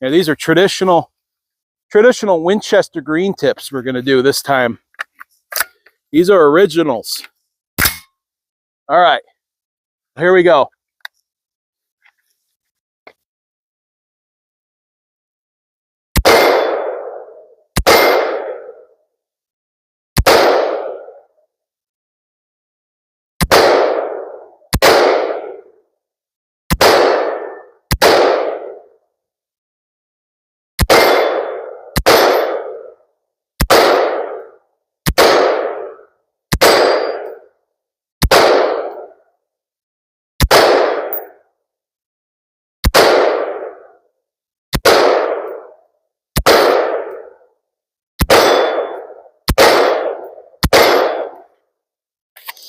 Yeah, these are traditional Winchester green tips we're going to do this time. These are originals. All right, here we go.